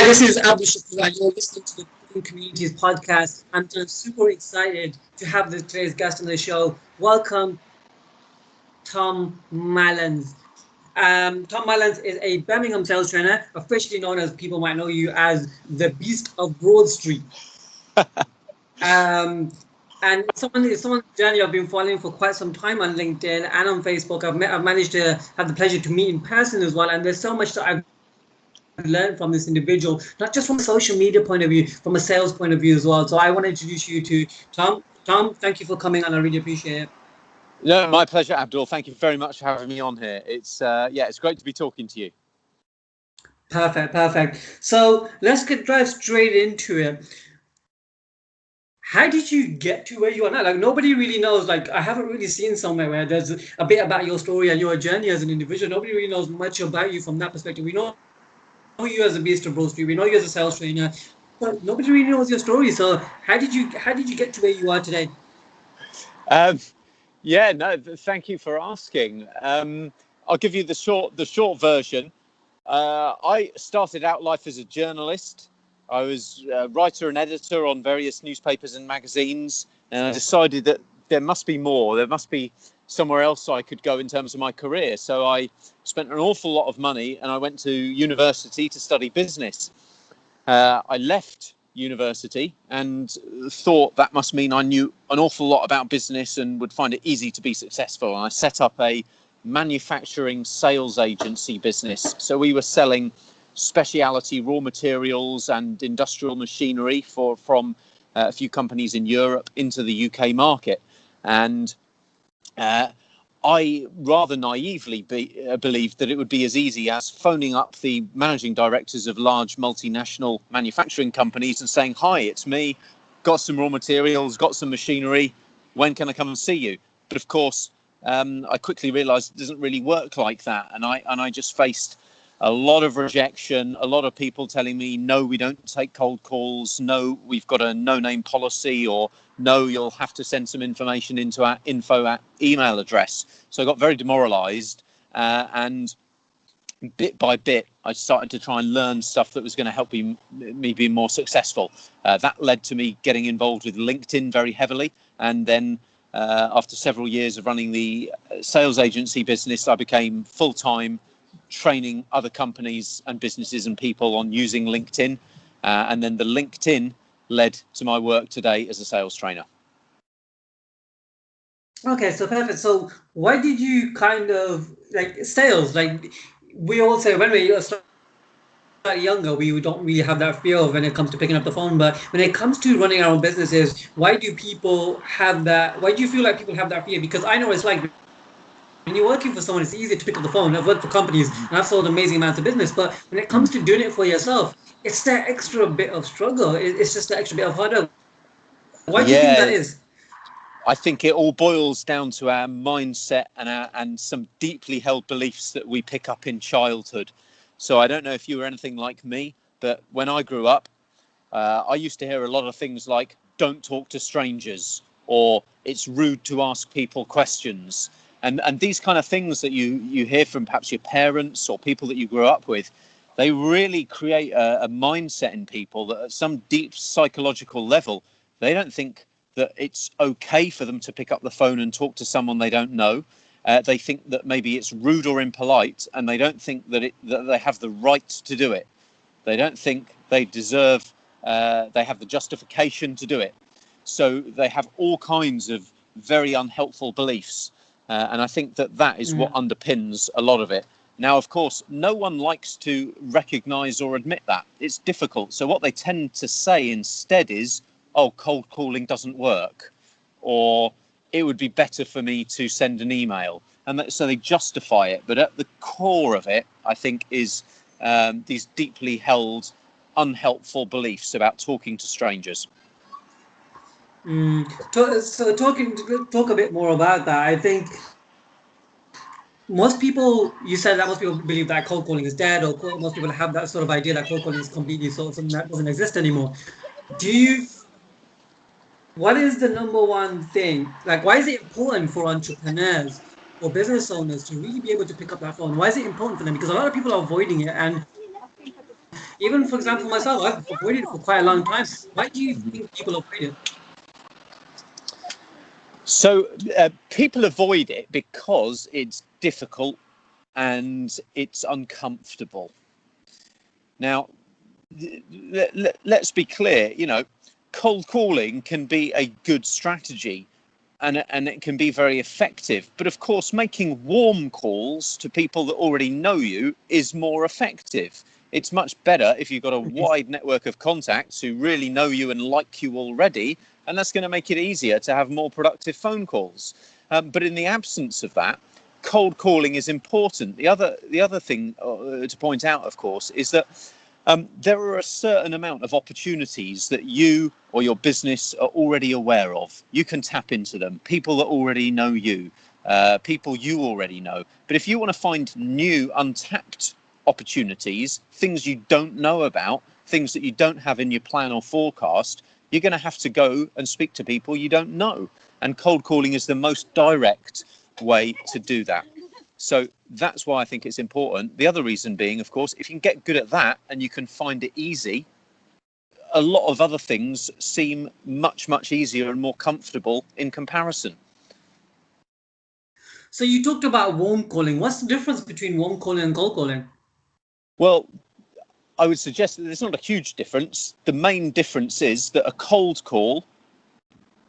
this is Abdul Shakur, and you're listening to the Cooking Communities podcast. I'm super excited to have today's guest on the show. Welcome, Tom Mallens. Tom Mallens is a Birmingham sales trainer, officially known as people might know you as the Beast of Broad Street. And it's someone's journey I've been following for quite some time on LinkedIn and on Facebook. I've managed to have the pleasure to meet in person as well, and there's so much that I've learned from this individual, not just from a social media point of view, from a sales point of view as well. So I want to introduce you to Tom. Tom, thank you for coming on. I really appreciate it. No, my pleasure, Abdul. Thank you very much for having me on here. It's it's great to be talking to you. Perfect. So let's drive straight into it. How did you get to where you are now? Like, nobody really knows. Like, I haven't really seen somewhere where there's a bit about your story and your journey as an individual. Nobody really knows much about you from that perspective. We know you as a Beast of Broad Street. We know you as a sales trainer, but nobody really knows your story. So how did you get to where you are today? Thank you for asking. I'll give you the short version. I started out life as a journalist. I was a writer and editor on various newspapers and magazines, and I decided that there must be more. There must be somewhere else I could go in terms of my career. So I spent an awful lot of money and I went to university to study business. I left university and thought that must mean I knew an awful lot about business and would find it easy to be successful. And I set up a manufacturing sales agency business. So we were selling specialty raw materials and industrial machinery from a few companies in Europe into the UK market. And I rather naively believed that it would be as easy as phoning up the managing directors of large multinational manufacturing companies and saying, "Hi, it's me, got some raw materials, got some machinery, when can I come and see you?" But of course, I quickly realized it doesn't really work like that. And I just faced a lot of rejection, a lot of people telling me, "No, we don't take cold calls. No, we've got a no-name policy," or "No, you'll have to send some information into our info email address." So I got very demoralized, and bit by bit, I started to try and learn stuff that was going to help me be more successful. That led to me getting involved with LinkedIn very heavily. And then after several years of running the sales agency business, I became full-time training other companies and businesses and people on using LinkedIn. And then the LinkedIn led to my work today as a sales trainer. Okay, so perfect. So why did you kind of like sales? Like, we all say when we're slightly younger, we don't really have that fear when it comes to picking up the phone. But when it comes to running our own businesses, why do people have that? Why do you feel like people have that fear? Because I know it's like, when you're working for someone, it's easy to pick up the phone. I've worked for companies and I've sold amazing amounts of business. But when it comes to doing it for yourself, it's that extra bit of struggle. It's just that extra bit of hard work. Why do you think that is? I think it all boils down to our mindset and some deeply held beliefs that we pick up in childhood. So I don't know if you were anything like me, but when I grew up, I used to hear a lot of things like, "Don't talk to strangers," or "It's rude to ask people questions." And these kind of things that you hear from perhaps your parents or people that you grew up with, they really create a mindset in people that at some deep psychological level, they don't think that it's okay for them to pick up the phone and talk to someone they don't know. They think that maybe it's rude or impolite, and they don't think that they have the right to do it. They don't think they deserve, they have the justification to do it. So they have all kinds of very unhelpful beliefs. And I think that is what underpins a lot of it. Now, of course, no one likes to recognize or admit that. It's difficult. So what they tend to say instead is, "Oh, cold calling doesn't work," or "It would be better for me to send an email." And so they justify it. But at the core of it, I think, is these deeply held, unhelpful beliefs about talking to strangers. So talk a bit more about that. I think most people, you said that most people believe that cold calling is dead, or most people have that sort of idea that cold calling is completely sort of something that doesn't exist anymore. What is the number one thing? Like, why is it important for entrepreneurs or business owners to really be able to pick up that phone? Why is it important for them? Because a lot of people are avoiding it, and Even for example, myself, I've avoided it for quite a long time. Why do you think people avoid it? So people avoid it because it's difficult and it's uncomfortable. Now, let's be clear, cold calling can be a good strategy and it can be very effective. But of course, making warm calls to people that already know you is more effective. It's much better if you've got a wide network of contacts who really know you and like you already, and that's going to make it easier to have more productive phone calls. But in the absence of that, cold calling is important. The other thing to point out, of course, is that there are a certain amount of opportunities that you or your business are already aware of. You can tap into them. People that already know you, people you already know. But if you want to find new, untapped opportunities, things you don't know about, things that you don't have in your plan or forecast, you're going to have to go and speak to people you don't know. And cold calling is the most direct way to do that. So that's why I think it's important. The other reason being, of course, if you can get good at that and you can find it easy, a lot of other things seem much, much easier and more comfortable in comparison. So you talked about warm calling. What's the difference between warm calling and cold calling? Well, I would suggest that there's not a huge difference. The main difference is that a cold call,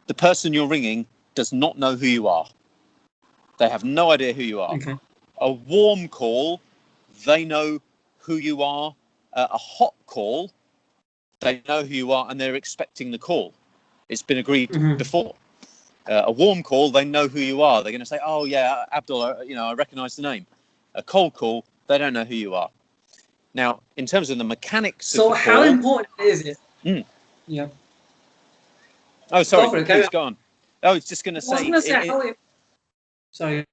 the person you're ringing does not know who you are. They have no idea who you are. Okay. A warm call, they know who you are. A hot call, they know who you are and they're expecting the call. It's been agreed before. A warm call, they know who you are. They're going to say, "Oh yeah, Abdul, I recognise the name." A cold call, they don't know who you are. Now, in terms of the mechanics of the call, how important is it? Yeah. Oh, sorry. Go for it. Please go on. I was just going to say. I was going to say how. Sorry.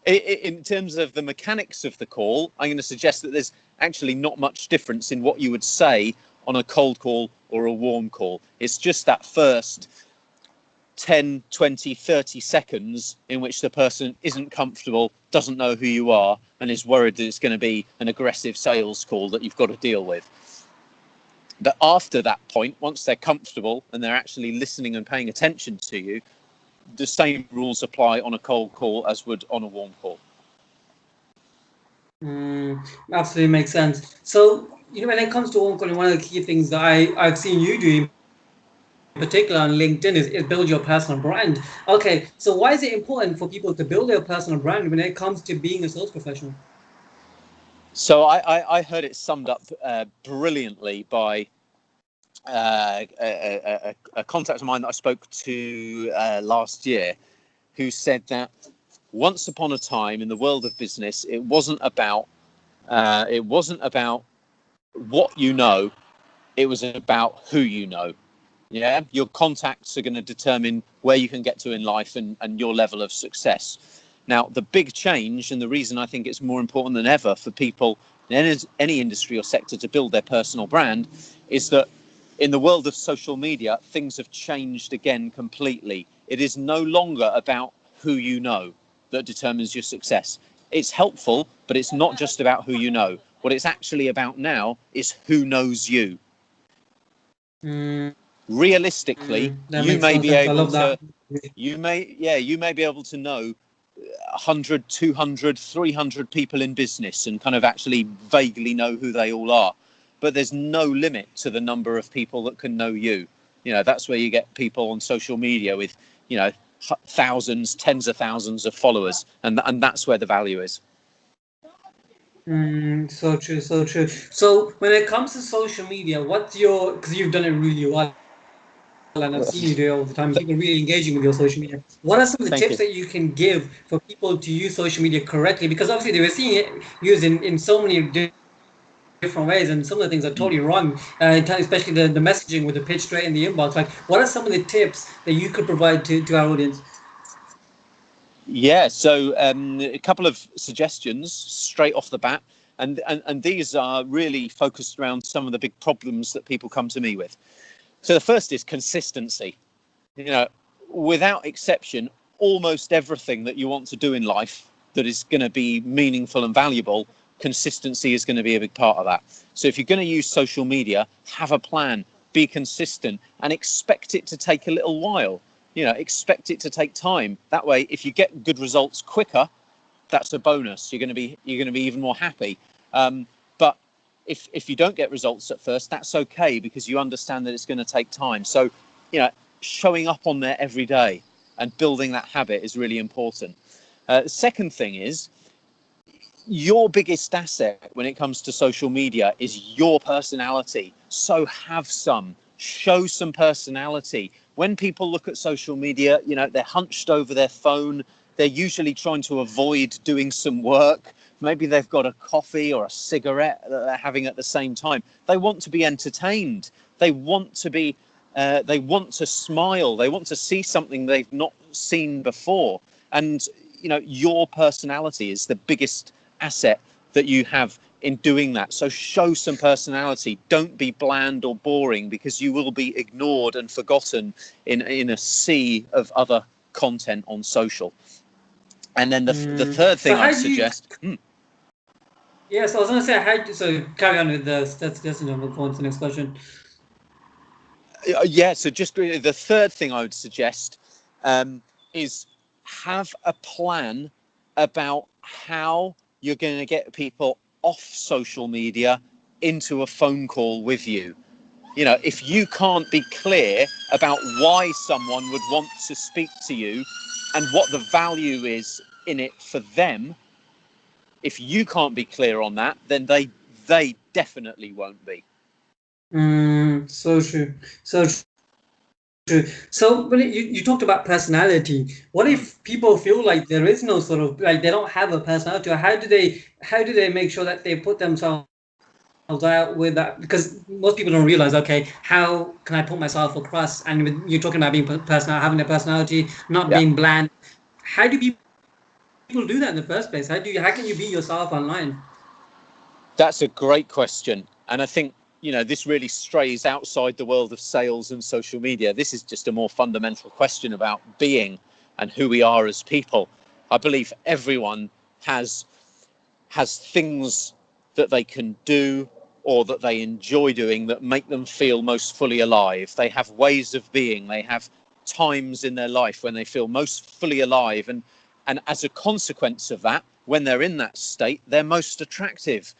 In terms of the mechanics of the call, I'm going to suggest that there's actually not much difference in what you would say on a cold call or a warm call. It's just that first 10, 20, 30 seconds in which the person isn't comfortable, doesn't know who you are, and is worried that it's going to be an aggressive sales call that you've got to deal with. But after that point, once they're comfortable and they're actually listening and paying attention to you, the same rules apply on a cold call as would on a warm call. Absolutely makes sense. So, when it comes to warm calling, one of the key things that I've seen you do in particular on LinkedIn is build your personal brand. Okay, so why is it important for people to build their personal brand when it comes to being a sales professional? So I heard it summed up brilliantly by a contact of mine that I spoke to last year, who said that once upon a time in the world of business, it wasn't about what you know, it was about who you know. Yeah, your contacts are going to determine where you can get to in life and your level of success. Now, the big change, and the reason I think it's more important than ever for people in any industry or sector to build their personal brand, is that in the world of social media, things have changed again completely. It is no longer about who you know that determines your success. It's helpful, but it's not just about who you know. What it's actually about now is who knows you. Realistically, you may be able to you may be able to know 100, 200, 300 people in business and kind of actually vaguely know who they all are, but there's no limit to the number of people that can know you. That's where you get people on social media with thousands, tens of thousands of followers, and that's where the value is. So true, so true. So when it comes to social media, because you've done it really well and I've seen you do it all the time, people really engaging with your social media. What are some of the tips that you can give for people to use social media correctly? Because obviously they were seeing it used in so many different ways, and some of the things are totally wrong, especially the messaging with the pitch straight in the inbox. Like, what are some of the tips that you could provide to our audience? Yeah, so a couple of suggestions straight off the bat, and these are really focused around some of the big problems that people come to me with. So the first is consistency. Without exception, almost everything that you want to do in life that is going to be meaningful and valuable consistency is going to be a big part of that. So if you're going to use social media, have a plan, be consistent, and expect it to take a little while. Expect it to take time. That way, if you get good results quicker, that's a bonus. You're going to be even more happy. But if you don't get results at first, that's okay, because you understand that it's going to take time. So, showing up on there every day and building that habit is really important. The second thing is, your biggest asset when it comes to social media is your personality. So show some personality. When people look at social media, they're hunched over their phone. They're usually trying to avoid doing some work. Maybe they've got a coffee or a cigarette that they're having at the same time. They want to be entertained. They want to smile. They want to see something they've not seen before. And, your personality is the biggest asset that you have in doing that. So show some personality. Don't be bland or boring, because you will be ignored and forgotten in a sea of other content on social. And then the third thing I'd suggest. Yeah, so I was going to say, so carry on with the suggestion, and we'll go on to the next question. Yeah, so just the third thing I would suggest is have a plan about how you're going to get people off social media into a phone call with you. If you can't be clear about why someone would want to speak to you and what the value is in it for them, if you can't be clear on that, then they definitely won't be. So true. So true. So when you talked about personality, what if people feel like there is no sort of, like, they don't have a personality? Or how do they make sure that they put themselves out with that? Because most people don't realize, okay, how can I put myself across? And you're talking about being having a personality, not being bland. How do people do that in the first place? How can you be yourself online? That's a great question. And I think, this really strays outside the world of sales and social media. This is just a more fundamental question about being and who we are as people. I believe everyone has things that they can do or that they enjoy doing that make them feel most fully alive. They have ways of being. They have times in their life when they feel most fully alive. And as a consequence of that, when they're in that state, they're most attractive.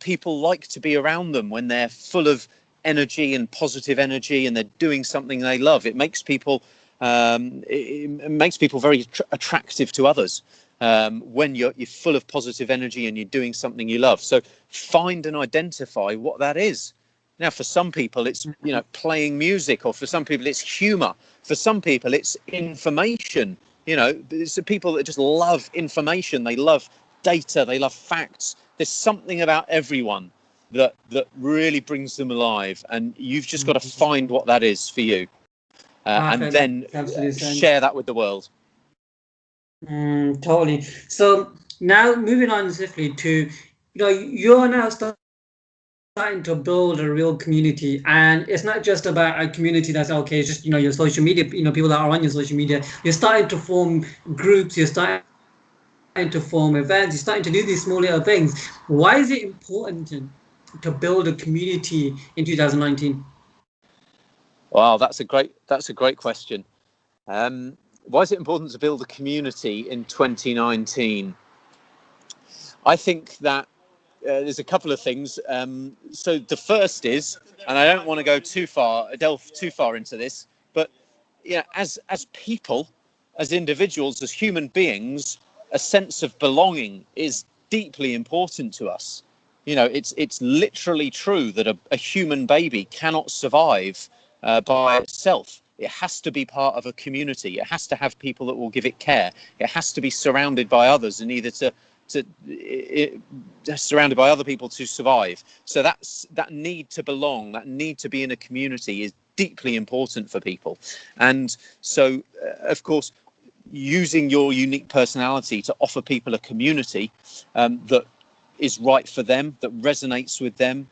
People like to be around them when they're full of energy and positive energy and they're doing something they love. It makes people very attractive to others. When you're full of positive energy and you're doing something you love. So find and identify what that is. Now, for some people, it's playing music, or for some people, it's humor. For some people, it's information. It's the people that just love information. They love data. They love facts. There's something about everyone that really brings them alive, and you've just got to find what that is for you, and then share that with the world. Totally. So now moving on swiftly to, you're now starting to build a real community, and it's not just about a community that's okay. It's just your social media. People that are on your social media. You're starting to form groups. You're starting to form events. You're starting to do these small little things. Why is it important to build a community in 2019? Wow, that's a great question. Why is it important to build a community in 2019? I think that there's a couple of things. So the first is, and I don't want to delve too far into this, but as people, as individuals, as human beings, a sense of belonging is deeply important to us. It's literally true that a human baby cannot survive by itself. It has to be part of a community. It has to have people that will give it care. It has to be surrounded by others and surrounded by other people to survive. So that need to belong, that need to be in a community is deeply important for people. And so, of course, using your unique personality to offer people a community that is right for them, that resonates with them,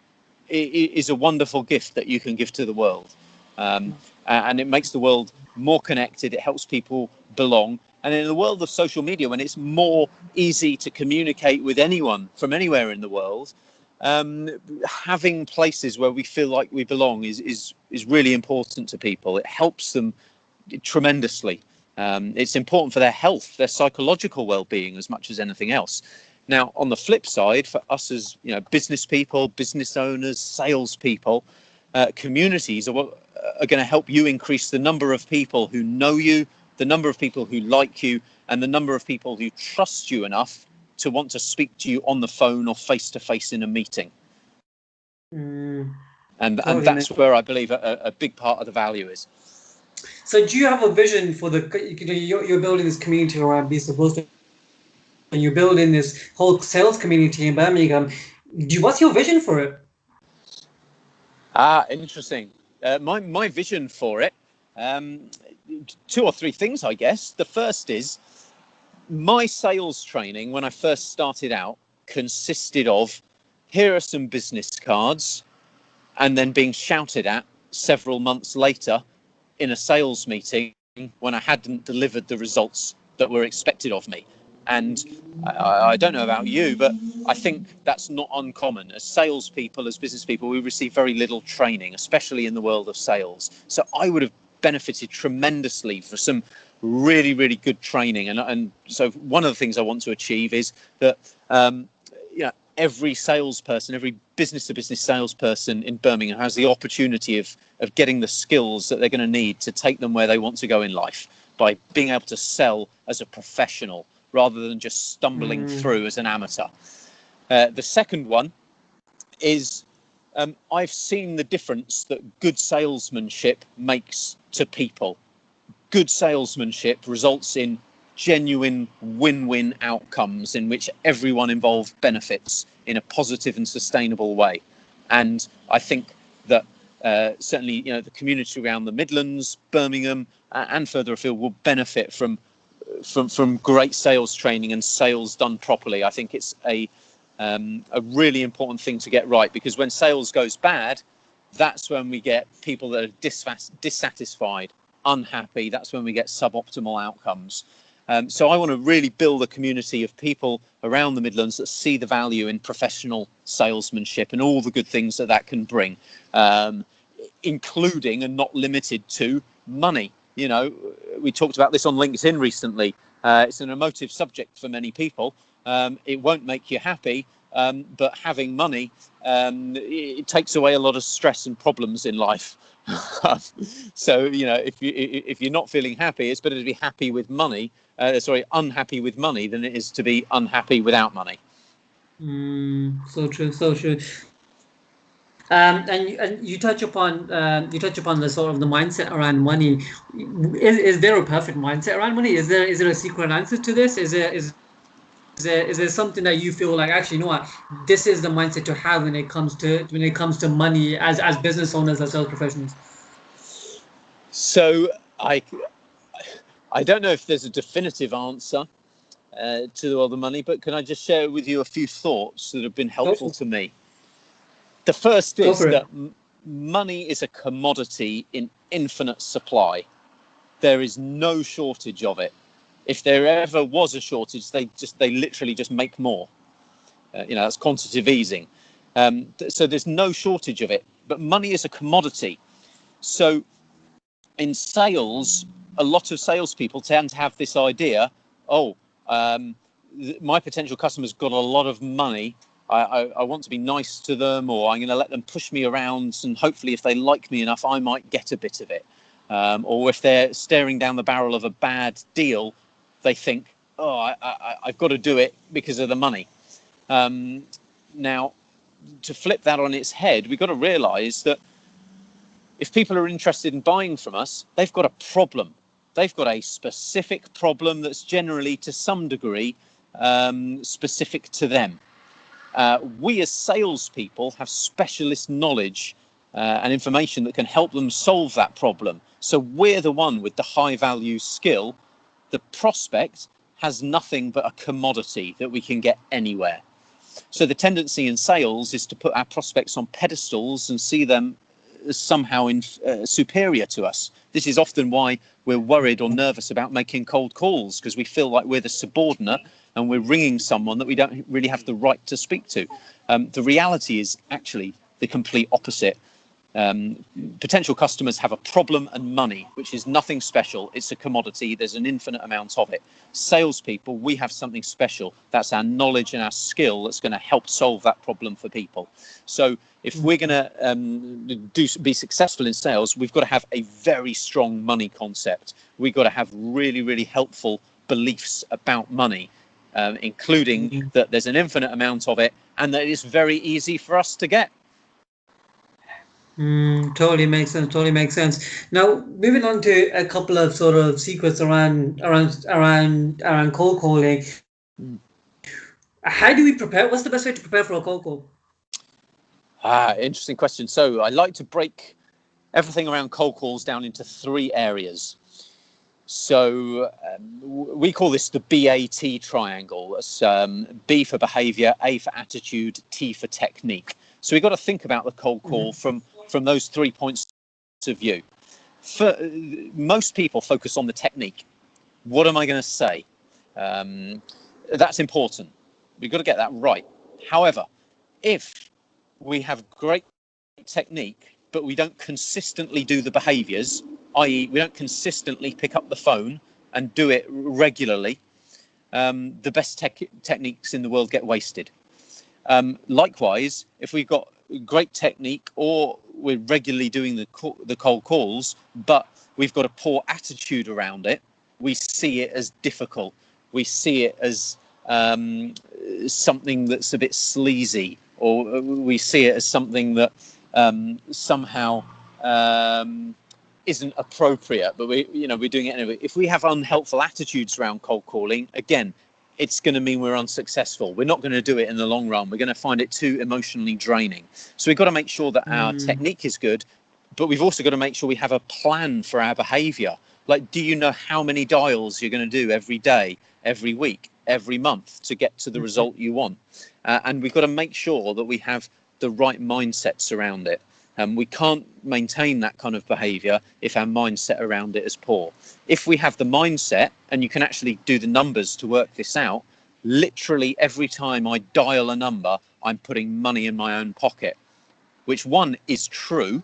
is a wonderful gift that you can give to the world. And it makes the world more connected. It helps people belong. And in the world of social media, when it's more easy to communicate with anyone from anywhere in the world, having places where we feel like we belong is really important to people. It helps them tremendously. It's important for their health, their psychological well-being, as much as anything else. Now, on the flip side, for us as business people, business owners, salespeople, communities are going to help you increase the number of people who know you, the number of people who like you, and the number of people who trust you enough to want to speak to you on the phone or face to face in a meeting. And Totally, man. that's where I believe a big part of the value is. So do you have a vision for you're building this community around Be Supposed to, and you're building this whole sales community in Birmingham. What's your vision for it? Interesting. My vision for it, 2 or 3 things, I guess. The first is my sales training when I first started out consisted of, here are some business cards, and then being shouted at several months later in a sales meeting when I hadn't delivered the results that were expected of me. And I don't know about you, but I think that's not uncommon. As salespeople, as business people, we receive very little training, especially in the world of sales. So I would have benefited tremendously for some really, really good training. And so one of the things I want to achieve is that every salesperson, every business-to-business salesperson in Birmingham has the opportunity of getting the skills that they're going to need to take them where they want to go in life by being able to sell as a professional rather than just stumbling through as an amateur. The second one is I've seen the difference that good salesmanship makes to people. Good salesmanship results in genuine win-win outcomes in which everyone involved benefits in a positive and sustainable way. And I think that certainly the community around the Midlands, Birmingham, and further afield will benefit from great sales training and sales done properly. I think it's a really important thing to get right, because when sales goes bad, that's when we get people that are dissatisfied, unhappy. That's when we get suboptimal outcomes. So I want to really build a community of people around the Midlands that see the value in professional salesmanship and all the good things that can bring, including and not limited to money. We talked about this on LinkedIn recently. It's an emotive subject for many people. It won't make you happy, but having money, it takes away a lot of stress and problems in life. So if you're not feeling happy, it's better to be happy with money. Unhappy with money than it is to be unhappy without money. So true, so true. And you touch upon the sort of the mindset around money. Is there a perfect mindset around money? Is there a secret answer to this? Is there something that you feel like, actually, you know what, this is the mindset to have when it comes to money as business owners, as sales professionals? So I don't know if there's a definitive answer to all the money, but can I just share with you a few thoughts that have been helpful to me? The first is that money is a commodity in infinite supply. There is no shortage of it. If there ever was a shortage, they literally just make more. That's quantitative easing. So there's no shortage of it. But money is a commodity. So in sales, a lot of salespeople tend to have this idea: my potential customer's got a lot of money. I want to be nice to them, or I'm going to let them push me around, and hopefully if they like me enough, I might get a bit of it. Or if they're staring down the barrel of a bad deal, they think, I've got to do it because of the money. Now, to flip that on its head, we've got to realise that if people are interested in buying from us, they've got a problem. They've got a specific problem that's generally, to some degree, specific to them. We as salespeople have specialist knowledge and information that can help them solve that problem. So we're the one with the high value skill. The prospect has nothing but a commodity that we can get anywhere. So the tendency in sales is to put our prospects on pedestals and see them somehow superior to us. This is often why we're worried or nervous about making cold calls, because we feel like we're the subordinate and we're ringing someone that we don't really have the right to speak to. The reality is actually the complete opposite. Potential customers have a problem and money, which is nothing special. It's a commodity. There's an infinite amount of it. Salespeople, we have something special. That's our knowledge and our skill that's going to help solve that problem for people. So if we're going to be successful in sales, we've got to have a very strong money concept. We've got to have really, really helpful beliefs about money, including that there's an infinite amount of it and that it's very easy for us to get. Totally makes sense. Totally makes sense. Now, moving on to a couple of sort of secrets around cold calling. How do we prepare? What's the best way to prepare for a cold call? Interesting question. So I like to break everything around cold calls down into 3 areas. So we call this the BAT triangle. It's B for behavior, A for attitude, T for technique. So we've got to think about the cold call from those 3 points of view. Most people focus on the technique. What am I going to say? That's important. We've got to get that right. However, if we have great technique, but we don't consistently do the behaviors, i.e. we don't consistently pick up the phone and do it regularly, the best techniques in the world get wasted. Likewise, if we've got great technique or we're regularly doing the cold calls, but we've got a poor attitude around it, we see it as difficult. We see it as something that's a bit sleazy, or we see it as something that somehow isn't appropriate, but we're doing it anyway. If we have unhelpful attitudes around cold calling, again, it's going to mean we're unsuccessful. We're not going to do it in the long run. We're going to find it too emotionally draining. So we've got to make sure that our technique is good, but we've also got to make sure we have a plan for our behavior. Like, do you know how many dials you're going to do every day, every week, every month to get to the result you want? And we've got to make sure that we have the right mindsets around it. We can't maintain that kind of behavior if our mindset around it is poor. If we have the mindset, and you can actually do the numbers to work this out, literally every time I dial a number, I'm putting money in my own pocket, which one is true.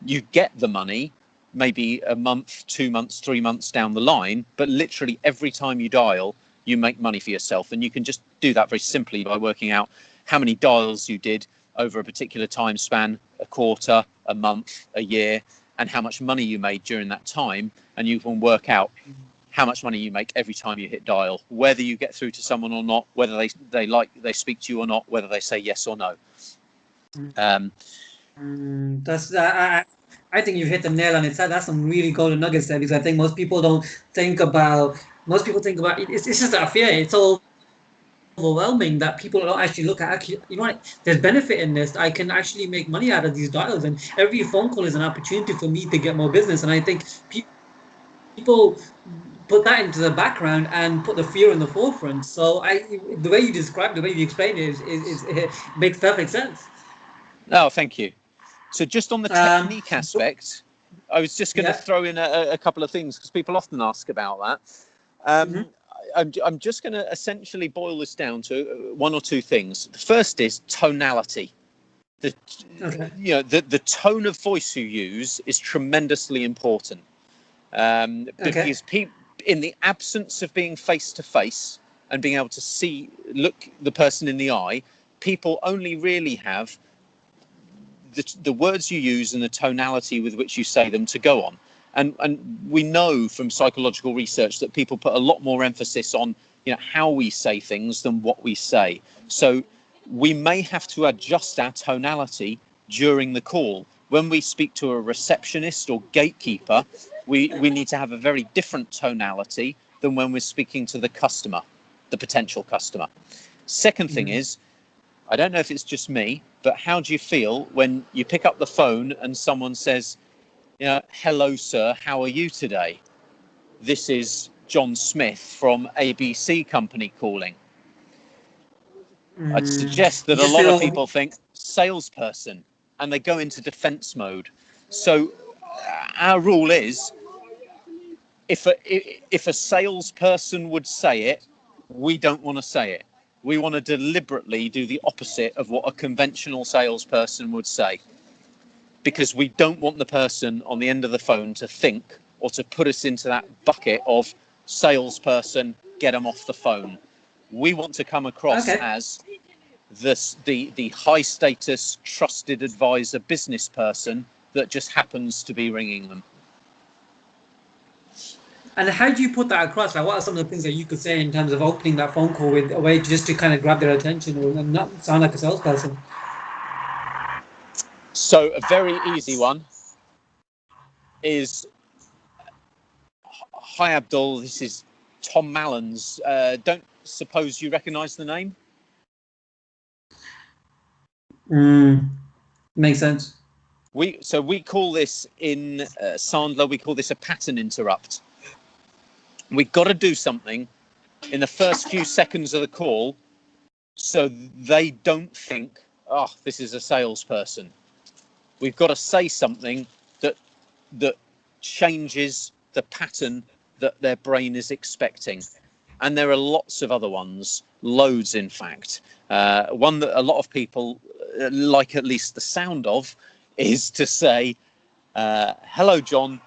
You get the money maybe a month, 2 months, 3 months down the line, but literally every time you dial, you make money for yourself. And you can just do that very simply by working out how many dials you did over a particular time span, a quarter, a month, a year, and how much money you made during that time. And you can work out how much money you make every time you hit dial, whether you get through to someone or not, whether they speak to you or not, whether they say yes or no. I think you've hit the nail on it. That's some really golden nuggets there, because I think most people don't think about. Most people think about it's just that fear. It's all overwhelming that people don't actually look at. Actually, you know what? There's benefit in this. I can actually make money out of these dials, and every phone call is an opportunity for me to get more business. And I think people put that into the background and put the fear in the forefront. So the way you described, the way you explained it, it makes perfect sense. Oh, thank you. So just on the technique aspect, I was just going to throw in a couple of things, because people often ask about that. I'm just going to essentially boil this down to 1 or 2 things. The first is tonality. The tone of voice you use is tremendously important, because people, in the absence of being face to face and being able to look the person in the eye, people only really have the words you use and the tonality with which you say them to go on. And we know from psychological research that people put a lot more emphasis on how we say things than what we say. So we may have to adjust our tonality during the call. When we speak to a receptionist or gatekeeper, we need to have a very different tonality than when we're speaking to the customer, the potential customer. Second thing is, I don't know if it's just me, but how do you feel when you pick up the phone and someone says, hello, sir, how are you today? This is John Smith from ABC Company calling. I'd suggest that a lot of people think salesperson, and they go into defense mode. So our rule is, if a salesperson would say it, we don't want to say it. We want to deliberately do the opposite of what a conventional salesperson would say, because we don't want the person on the end of the phone to think or to put us into that bucket of salesperson, get them off the phone. We want to come across as the high status, trusted advisor business person that just happens to be ringing them. And how do you put that across? Like, what are some of the things that you could say in terms of opening that phone call with a way just to kind of grab their attention and not sound like a salesperson? So a very easy one is, hi Abdul, this is Tom Mallens. Don't suppose you recognise the name? Makes sense. We call this in Sandler, we call this a pattern interrupt. We've got to do something in the first few seconds of the call so they don't think, oh, this is a salesperson. We've got to say something that changes the pattern that their brain is expecting. And there are lots of other ones, loads in fact. One that a lot of people like at least the sound of is to say, hello, John,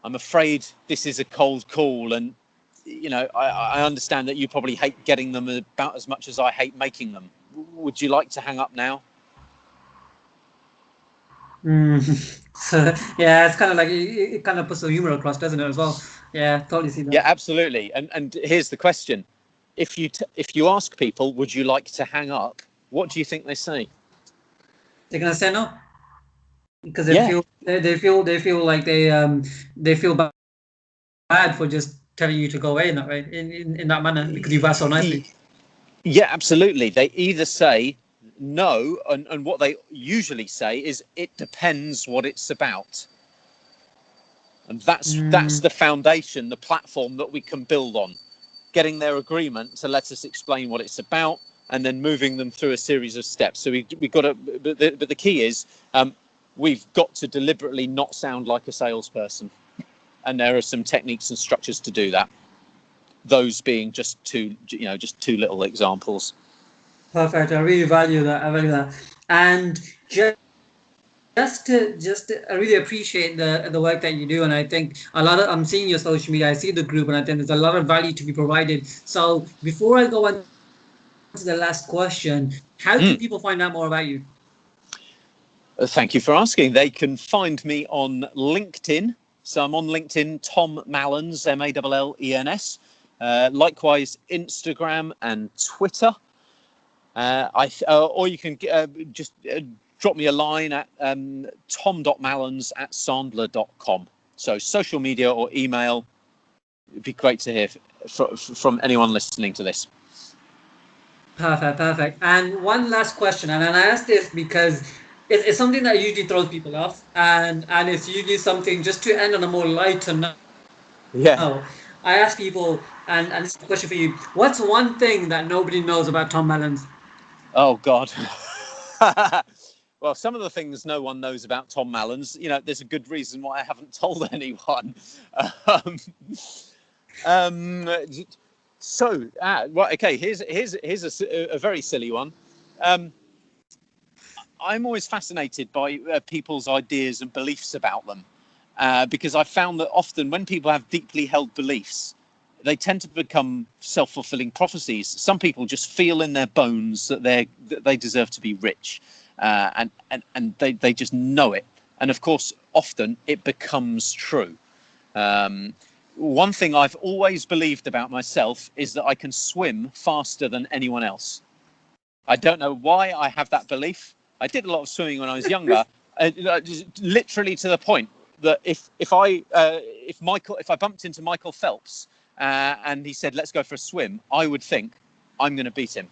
I'm afraid this is a cold call. And, you know, I understand that you probably hate getting them about as much as I hate making them. Would you like to hang up now? So yeah, it's kind of like it kind of puts the humor across, doesn't it, as well? Yeah, totally see that. Yeah, absolutely. And here's the question: if you ask people, would you like to hang up? What do you think they say? They're gonna say no, because they feel like they feel bad for just telling you to go away in that way, in that manner, because you've asked so nicely. Yeah, absolutely. They either say no, and what they usually say is, it depends what it's about. And that's the foundation, the platform that we can build on, getting their agreement to let us explain what it's about, and then moving them through a series of steps. So we've got to, but the key is, we've got to deliberately not sound like a salesperson, and there are some techniques and structures to do that. Those being just two little examples. Perfect. I really value that. I value that, and I really appreciate the work that you do, and I think I'm seeing your social media, I see the group, and I think there's a lot of value to be provided. So before I go on to the last question, how can people find out more about you? Thank you for asking. They can find me on LinkedIn. So I'm on LinkedIn, Tom Mallens, Mallens. Likewise, Instagram and Twitter. Or you can just drop me a line at tom.mallens@sandler.com. So social media or email. It'd be great to hear from anyone listening to this. Perfect. And one last question, and I ask this because it's something that usually throws people off, and it's usually something just to end on a more lighter note. Yeah. I ask people, and this is a question for you: what's one thing that nobody knows about Tom Mallens? Oh God. Well, some of the things no one knows about Tom Mallens, you know, there's a good reason why I haven't told anyone. Okay, here's a very silly one. I'm always fascinated by people's ideas and beliefs about them, because I found that often when people have deeply held beliefs, they tend to become self-fulfilling prophecies. Some people just feel in their bones that they deserve to be rich, and they just know it. And of course, often it becomes true. One thing I've always believed about myself is that I can swim faster than anyone else. I don't know why I have that belief. I did a lot of swimming when I was younger, literally to the point that if I bumped into Michael Phelps and he said, let's go for a swim, I would think I'm going to beat him.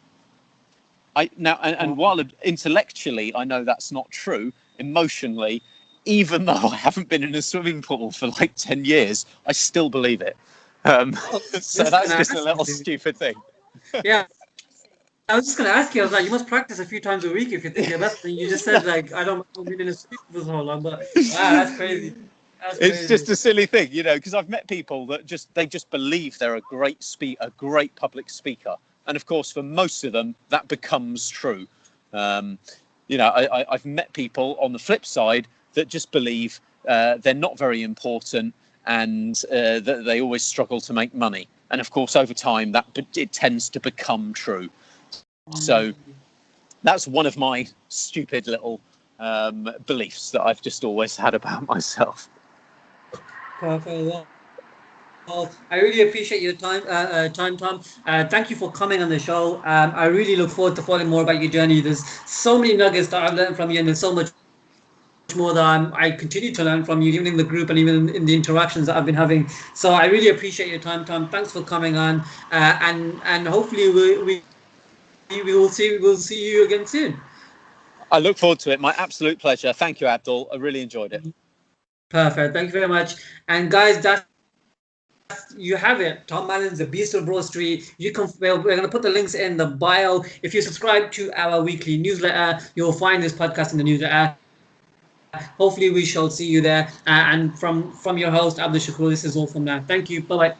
While intellectually I know that's not true, emotionally, even though I haven't been in a swimming pool for like 10 years, I still believe it. So that's just a little stupid thing. Yeah. I was just gonna ask you. I was like, you must practice a few times a week if you think you're best. And you just said like, I don't mind being in a suit for so long. But wow, that's crazy. That's It's crazy. just a silly thing, because I've met people that just believe they're a great public speaker, and of course, for most of them, that becomes true. Um, I've met people on the flip side that just believe they're not very important, and that they always struggle to make money. And of course, over time, it tends to become true. So that's one of my stupid little beliefs that I've just always had about myself. Perfect. Well, I really appreciate your time, Tom. Thank you for coming on the show. I really look forward to following more about your journey. There's so many nuggets that I've learned from you, and there's so much more that I continue to learn from you, even in the group and even in the interactions that I've been having. So I really appreciate your time, Tom. Thanks for coming on, and hopefully we'll see you again soon. I look forward to it. My absolute pleasure. Thank you, Abdul. I really enjoyed it. Perfect. Thank you very much. And guys, that's you have it. Tom Mallens, the Beast of Broad Street. We're going to put the links in the bio. If you subscribe to our weekly newsletter, you'll find this podcast in the newsletter. Hopefully, we shall see you there. And from your host, Abdul Shakur, this is all from now. Thank you. Bye bye.